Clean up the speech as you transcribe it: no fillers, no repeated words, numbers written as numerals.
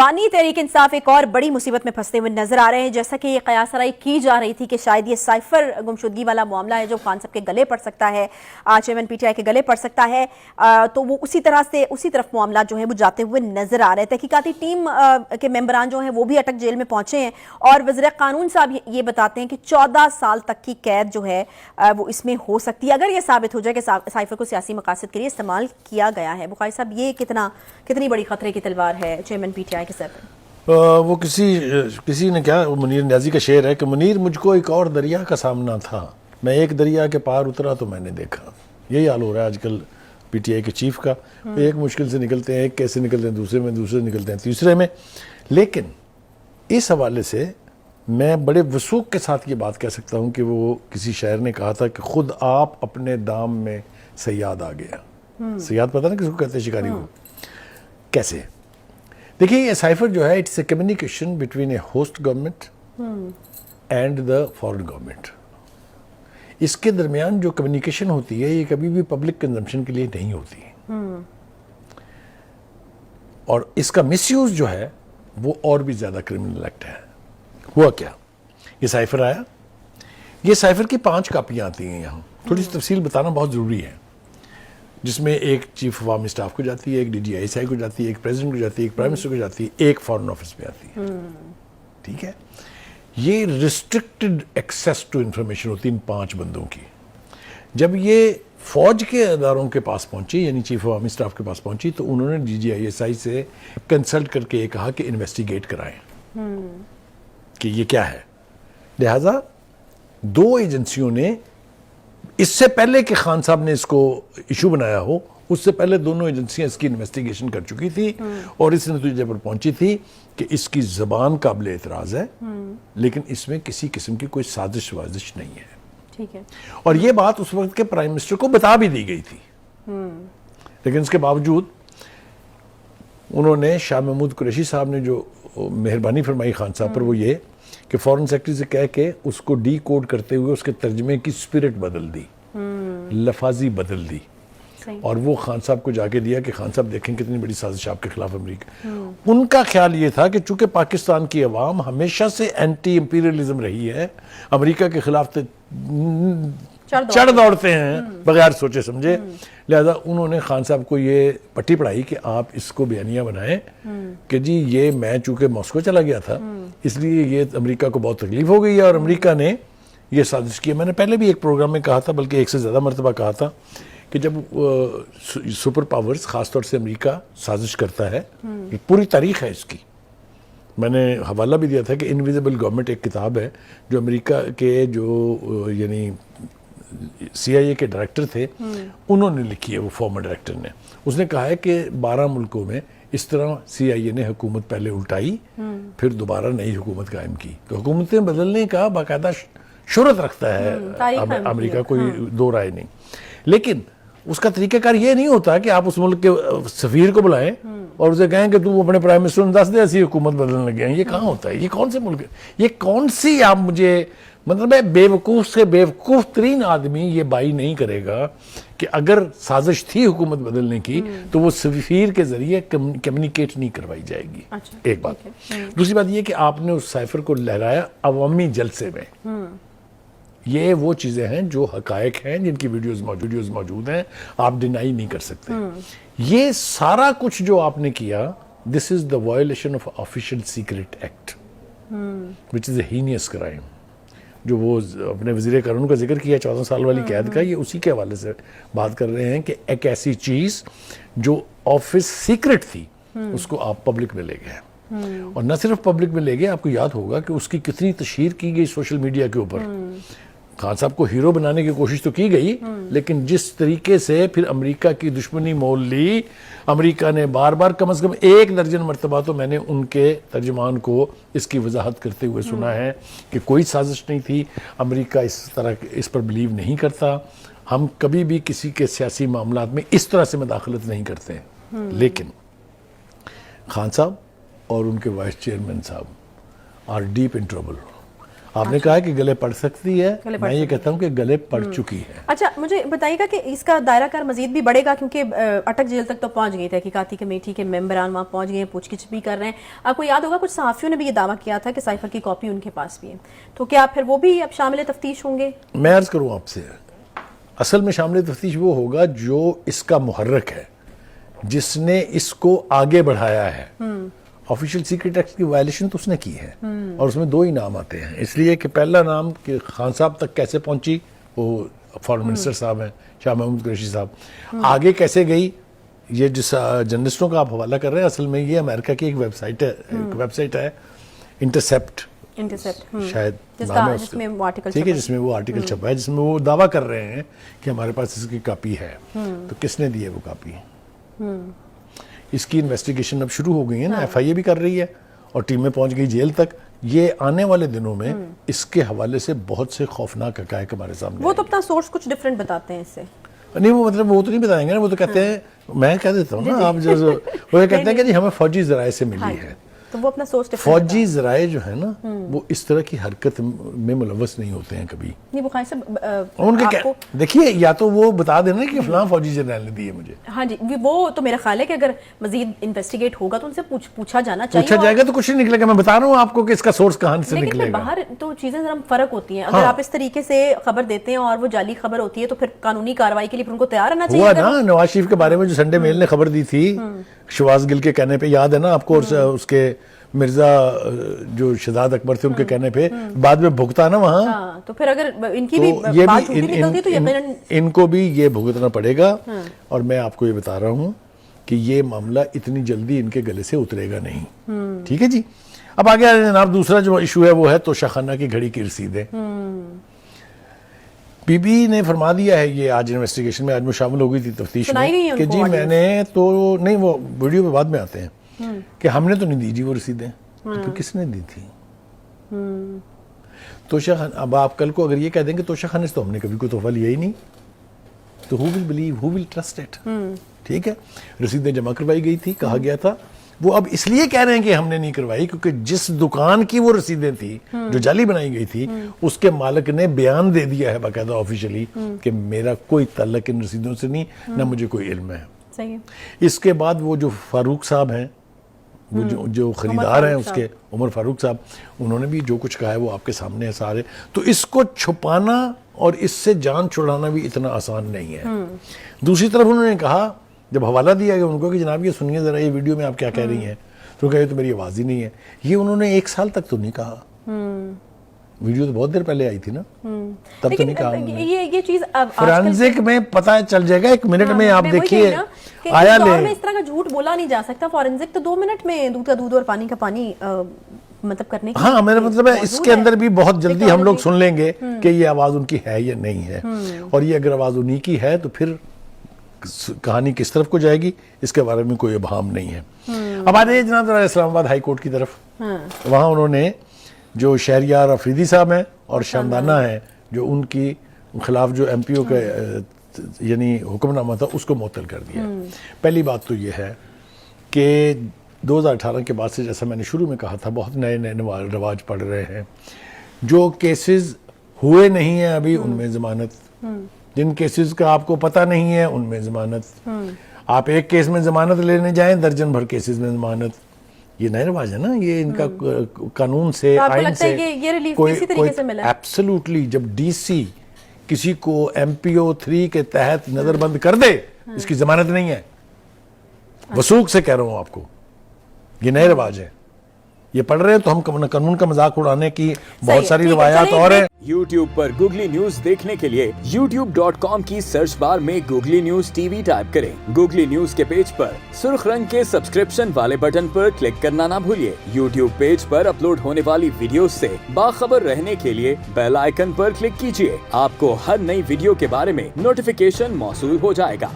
بانی تحریک انصاف ایک اور بڑی مصیبت میں پھنستے ہوئے نظر آ رہے ہیں، جیسا کہ یہ قیاس آرائی کی جا رہی تھی کہ شاید یہ سائفر گمشدگی والا معاملہ ہے جو خان صاحب کے گلے پڑ سکتا ہے، چیئرمین پی ٹی آئی کے گلے پڑ سکتا ہے، تو وہ اسی طرف معاملات جو ہیں وہ جاتے ہوئے نظر آ رہے ہیں۔ تحقیقاتی ٹیم کے ممبران جو ہیں وہ بھی اٹک جیل میں پہنچے ہیں، اور وزیر قانون صاحب یہ بتاتے ہیں کہ 14 سال تک کی قید جو ہے وہ اس میں ہو سکتی ہے اگر یہ ثابت ہو جائے کہ سائفر کو سیاسی مقاصد کے لیے استعمال کیا گیا ہے۔ بخاری صاحب، یہ کتنی بڑی خطرے کی تلوار ہے چیئرمین پی ٹی آئی کے سر پر؟ وہ کسی نے کیا، منیر نیازی کا شعر ہے کہ منیر مجھ کو ایک اور دریا کا سامنا تھا، میں ایک دریا کے پار اترا تو میں نے دیکھا۔ یہی حال ہو رہا ہے آج کل پی ٹی آئی کے چیف کا، ایک مشکل سے نکلتے ہیں، ایک کیسے نکلتے ہیں دوسرے میں، دوسرے نکلتے ہیں تیسرے میں۔ لیکن اس حوالے سے میں بڑے وثوق کے ساتھ یہ بات کہہ سکتا ہوں کہ وہ کسی شاعر نے کہا تھا کہ خود آپ اپنے دام میں صیاد آ گیا۔ صیاد پتہ نا کس کو کہتے ہیں؟ شکاری کو۔ کیسے؟ دیکھیے، یہ سائفر جو ہے it's a communication between a host government and the foreign government. اس کے درمیان جو کمیونیکیشن ہوتی ہے یہ کبھی بھی پبلک کنزمپشن کے لیے نہیں ہوتی، اور اس کا مس یوز جو ہے وہ اور بھی زیادہ کرمنل ایکٹ ہے۔ ہوا کیا؟ یہ سائفر آیا، یہ سائفر کی 5 کاپیاں آتی ہیں یہاں، تھوڑی سی تفصیل بتانا بہت ضروری ہے، جس میں ایک چیف عوامی اسٹاف کو جاتی ہے، ایک D G I S I کو جاتی ہے، ایک پریزیڈنٹ کو جاتی ہے، ایک پرائم منسٹر کو جاتی ہے، ایک فارن آفس میں آتی ہے۔ ٹھیک ہے، یہ ریسٹرکٹڈ ایکسیس ٹو انفارمیشن ہوتی ہے ان 5 بندوں کی۔ جب یہ فوج کے اداروں کے پاس پہنچی، یعنی چیف عوامی اسٹاف کے پاس پہنچی، تو انہوں نے D G I S I سے کنسلٹ کر کے یہ کہا کہ انویسٹیگیٹ کرائیں کہ یہ کیا ہے۔ لہذا 2 ایجنسیوں نے اس سے پہلے کہ خان صاحب نے اس کو ایشو بنایا ہو، اس سے پہلے دونوں ایجنسیاں اس کی انویسٹیگیشن کر چکی تھی اور اس نتیجے پر پہنچی تھی کہ اس کی زبان قابل اعتراض ہے، لیکن اس میں کسی قسم کی کوئی سازش وازش نہیں ہے۔ ٹھیک ہے، اور یہ بات اس وقت کے پرائم منسٹر کو بتا بھی دی گئی تھی، لیکن اس کے باوجود انہوں نے، شاہ محمود قریشی صاحب نے جو مہربانی فرمائی خان صاحب پر، وہ یہ کہ فورن سیکرٹری سے کہہ کے اس کو ڈی کوڈ کرتے ہوئے اس کے ترجمے کی سپرٹ بدل دی، لفاظی بدل دی، اور وہ خان صاحب کو جا کے دیا کہ خان صاحب دیکھیں کتنی بڑی سازش آپ کے خلاف امریکہ۔ ان کا خیال یہ تھا کہ چونکہ پاکستان کی عوام ہمیشہ سے اینٹی امپیریلزم رہی ہے، امریکہ کے خلاف چڑھ دوڑتے ہیں بغیر سوچے سمجھے، لہذا انہوں نے خان صاحب کو یہ پٹی پڑھائی کہ آپ اس کو بیانیہ بنائیں کہ جی یہ میں چونکہ ماسکو چلا گیا تھا اس لیے یہ امریکہ کو بہت تکلیف ہو گئی ہے، اور امریکہ نے یہ سازش کی۔ میں نے پہلے بھی ایک پروگرام میں کہا تھا، بلکہ ایک سے زیادہ مرتبہ کہا تھا، کہ جب سپر پاورز خاص طور سے امریکہ سازش کرتا ہے، پوری تاریخ ہے اس کی، میں نے حوالہ بھی دیا تھا کہ انویزیبل گورنمنٹ ایک کتاب ہے جو امریکہ کے جو یعنی سی آئی اے کے ڈائریکٹر تھے انہوں نے لکھی ہے، وہ فارمر ڈائریکٹر نے۔ اس نے کہا ہے کہ 12 ملکوں میں اس طرح سی آئی اے نے حکومت پہلے الٹائی، پھر دوبارہ نئی حکومت قائم کی، تو حکومتیں بدلنے کا باقاعدہ شہرت رکھتا ہے امریکہ، کوئی دو رائے نہیں۔ لیکن اس کا طریقہ کار یہ نہیں ہوتا کہ آپ اس ملک کے سفیر کو بلائیں اور اسے کہیں کہ تم اپنے پرائم منسٹر دس دے ایسی حکومت بدلنے لگے ہیں۔ یہ کہاں ہوتا ہے؟ یہ کون سے ملک ہے؟ یہ کون سی، آپ مجھے مطلب ہے، بے وقوف سے بے وقوف ترین آدمی یہ بائی نہیں کرے گا کہ اگر سازش تھی حکومت بدلنے کی تو وہ سفیر کے ذریعے کمیونیکیٹ نہیں کروائی جائے گی۔ ایک بات۔ دوسری بات یہ کہ آپ نے اس سائفر کو لہرایا عوامی جلسے میں۔ یہ وہ چیزیں ہیں جو حقائق ہیں، جن کی ویڈیوز موجود ہیں، آپ ڈینائی نہیں کر سکتے۔ یہ سارا کچھ جو آپ نے کیا، this is the violation of official secret act which is a heinous crime. جو وہ اپنے وزیر قانون کا ذکر کیا 14 سال والی قید کا، یہ اسی کے حوالے سے بات کر رہے ہیں کہ ایک ایسی چیز جو آفس سیکرٹ تھی اس کو آپ پبلک میں لے گئے، اور نہ صرف پبلک میں لے گئے، آپ کو یاد ہوگا کہ اس کی کتنی تشہیر کی گئی سوشل میڈیا کے اوپر۔ خان صاحب کو ہیرو بنانے کی کوشش تو کی گئی، لیکن جس طریقے سے پھر امریکہ کی دشمنی مول لی، امریکہ نے بار بار کم از کم 1 درجن مرتبہ تو میں نے ان کے ترجمان کو اس کی وضاحت کرتے ہوئے سنا ہے کہ کوئی سازش نہیں تھی، امریکہ اس طرح اس پر بلیو نہیں کرتا، ہم کبھی بھی کسی کے سیاسی معاملات میں اس طرح سے مداخلت نہیں کرتے ہیں۔ لیکن خان صاحب اور ان کے وائس چیئرمین صاحب آر ڈیپ ان ٹربل۔ آپ نے کہا کہ گلے پڑ سکتی ہے, میں یہ کہتا ہوں کہ گلے پڑ چکی ہے. اچھا مجھے بتائیے گا کہ اس کا دائرہ کار مزید بھی بڑھے گا, کیونکہ اٹک جیل تک تو پہنچ گئی تحقیقاتی کمیٹی کے ممبران وہاں پہنچ گئے ہیں, پوچھ گچھ بھی کر رہے ہیں. آپ کو یاد ہوگا کچھ صحافیوں نے بھی یہ دعویٰ کیا تھا کہ سائفر کی کاپی ان کے پاس بھی ہے, تو کیا پھر وہ بھی اب شامل تفتیش ہوں گے؟ میں عرض کروں آپ سے, اصل میں شامل تفتیش وہ ہوگا جو اس کا محرک ہے, جس نے اس کو آگے بڑھایا ہے. آفیشیل سیکرٹ ایکٹ کی وائلیشن تو اس نے کی ہے, اور اس میں 2 ہی نام آتے ہیں, اس لیے کہ پہلا نام کہ خان صاحب تک کیسے پہنچی, وہ فارن منسٹر صاحب ہیں شاہ محمود قریشی صاحب, آگے کیسے گئی. یہ جس جرنلسٹوں کا آپ حوالہ کر رہے ہیں, اصل میں یہ امریکہ کی ایک ویب سائٹ ہے انٹرسیپٹ شاید نام ہے اس کا, ٹھیک ہے, جس میں وہ آرٹیکل چھپا ہے, جس میں وہ دعویٰ کر رہے ہیں کہ ہمارے پاس اس کی کاپی ہے. تو کس نے دی ہے وہ کاپی؟ اس کی انویسٹیگیشن اب شروع ہو گئی ہے نا, ایف آئی اے بھی کر رہی ہے, اور ٹیمیں پہنچ گئی جیل تک. یہ آنے والے دنوں میں اس کے حوالے سے بہت سے خوفناک حقائق ہمارے سامنے. وہ تو اپنا سورس کچھ ڈیفرنٹ بتاتے ہیں اس سے. نہیں, وہ مطلب وہ تو نہیں بتائیں گے نا, وہ تو کہتے ہیں, میں کہہ دیتا ہوں نا, آپ جو وہ یہ کہتے ہیں کہ جی ہمیں فوجی ذرائع سے ملی ہے. تو وہ اپنا سورس فوجی ذرائع جو ہے نا, وہ اس طرح کی حرکت میں ملوث نہیں ہوتے ہیں کبھی. نہیں بخاری صاحب, ان کے دیکھیے, یا تو وہ بتا دینا کہ فلاں فوجی جنرل نے دی ہے مجھے. ہاں جی, وہ تو میرا خیال ہے کہ اگر مزید انویسٹیگیٹ ہوگا تو ان سے پوچھا جانا چاہیے. پوچھا جائے گا تو کچھ نہیں نکلے گا. میں بتا رہا ہوں آپ کو کہ اس کا سورس کہاں سے نکلے گا. لیکن باہر تو چیزیں ذرا فرق ہوتی ہیں. اگر آپ اس طریقے سے خبر دیتے ہیں اور وہ جعلی خبر ہوتی ہے, تو پھر قانونی کارروائی کے لیے ان کو تیار رہنا چاہیے. ہوا نا نواز شریف کے بارے میں جو سنڈے میل نے خبر دی تھی شہباز گل کے کہنے پہ, یاد ہے نا آپ کو, اس کے مرزا جو شہزاد اکبر تھے ان کے کہنے پہ بعد میں بھگتا نا وہاں, تو پھر اگر ان کی بھی بات جھوٹی نکلتی تو یقیناً ان کو بھی یہ بھگتنا پڑے گا. اور میں آپ کو یہ بتا رہا ہوں کہ یہ معاملہ اتنی جلدی ان کے گلے سے اترے گا نہیں. ٹھیک ہے جی. اب آگے جناب دوسرا جو ایشو ہے وہ ہے توشہ خانہ کی گھڑی کی رسیدیں. بی بی نے فرما دیا ہے, یہ آج انویسٹیگیشن میں, آج میں شامل ہو گئی تھی تفتیش میں, کہ جی میں نے تو نہیں, وہ ویڈیو پہ بعد میں آتے ہیں, کہ ہم نے تو نہیں دی جی وہ رسیدیں. تو کس نے دی تھی؟ توشہ خانہ. اب آپ کل کو اگر یہ کہہ دیں کہ توشہ خانے سے تو ہم نے کبھی کوئی تحفہ لیا ہی نہیں, تو who will believe, who will trust it. ٹھیک ہے, رسیدیں جمع کروائی گئی تھی, کہا گیا تھا. وہ اب اس لیے کہہ رہے ہیں کہ ہم نے نہیں کروائی کیونکہ جس دکان کی وہ رسیدیں تھی جو جعلی بنائی گئی تھی, اس کے مالک نے بیان دے دیا ہے باقاعدہ آفیشلی کہ میرا کوئی تعلق ان رسیدوں سے نہیں, نہ مجھے کوئی علم ہے. صحیح. اس کے بعد وہ جو فاروق صاحب ہیں, وہ جو خریدار ہیں اس کے, عمر فاروق صاحب, انہوں نے بھی جو کچھ کہا ہے وہ آپ کے سامنے ہے سارے. تو اس کو چھپانا اور اس سے جان چھڑانا بھی اتنا آسان نہیں ہے. دوسری طرف انہوں نے کہا, جب حوالہ دیا گیا ان کو کہ جناب یہ سنیے ذرا یہ ویڈیو میں آپ کیا کہہ رہی ہیں, تو کہا یہ تو میری آواز ہی نہیں ہے. یہ انہوں نے 1 سال تک تو نہیں کہا. ویڈیو تو بہت دیر پہلے آئی تھی نا, تب تو نہیں کہا. یہ چیز فورینزک میں پتہ چل جائے گا 1 منٹ میں. آپ دیکھیے آیا لے, اس طرح کا جھوٹ بولا نہیں جا سکتا. فورینزک تو 2 منٹ میں دودھ کا دودھ اور پانی کا پانی مطلب کرنے کی. ہاں, میرا مطلب ہے اس کے اندر بھی بہت جلدی ہم لوگ سن لیں گے کہ یہ آواز ان کی ہے یا نہیں ہے. اور یہ اگر آواز انہی کی ہے تو پھر کہانی کس طرف کو جائے گی اس کے بارے میں کوئی ابہام نہیں ہے. اب آ جائیے جناب ذرا اسلام آباد ہائی کورٹ کی طرف. وہاں انہوں نے جو شہریار افریدی صاحب ہیں اور شامدانہ ہیں, جو ان کی خلاف جو ایم پی او کا یعنی حکم نامہ تھا, اس کو معطل کر دیا. پہلی بات تو یہ ہے کہ 2018 کے بعد سے, جیسا میں نے شروع میں کہا تھا, بہت نئے نئے رواج پڑ رہے ہیں. جو کیسز ہوئے نہیں ہیں ابھی ان میں ضمانت, جن کیسز کا آپ کو پتہ نہیں ہے ان میں ضمانت. آپ ایک کیس میں ضمانت لینے جائیں, درجن بھر کیسز میں ضمانت. یہ نئے رواج ہے نا, یہ ان کا قانون سے, آئین سے یہ ریلیف اسی طریقے سے ملا ہے. ایبسلیوٹلی. جب ڈی سی کسی کو ایم پی او 3 کے تحت نظر بند کر دے, اس کی ضمانت نہیں ہے. وثوق سے کہہ رہا ہوں آپ کو, یہ نئے رواج ہے. یہ پڑھ رہے ہیں تو ہم قانون کا مذاق اڑانے کی بہت ساری روایات اور ہیں. یوٹیوب پر گوگلی نیوز دیکھنے کے لیے youtube.com کی سرچ بار میں googly news T V type کریں. گوگلی نیوز کے پیج پر سرخ رنگ کے سبسکرپشن والے بٹن پر کلک کرنا نہ بھولیے. یوٹیوب پیج پر اپلوڈ ہونے والی ویڈیوز سے باخبر رہنے کے لیے بیل آئیکن پر کلک کیجیے. آپ کو ہر نئی ویڈیو کے بارے میں نوٹیفیکیشن موصول ہو جائے گا.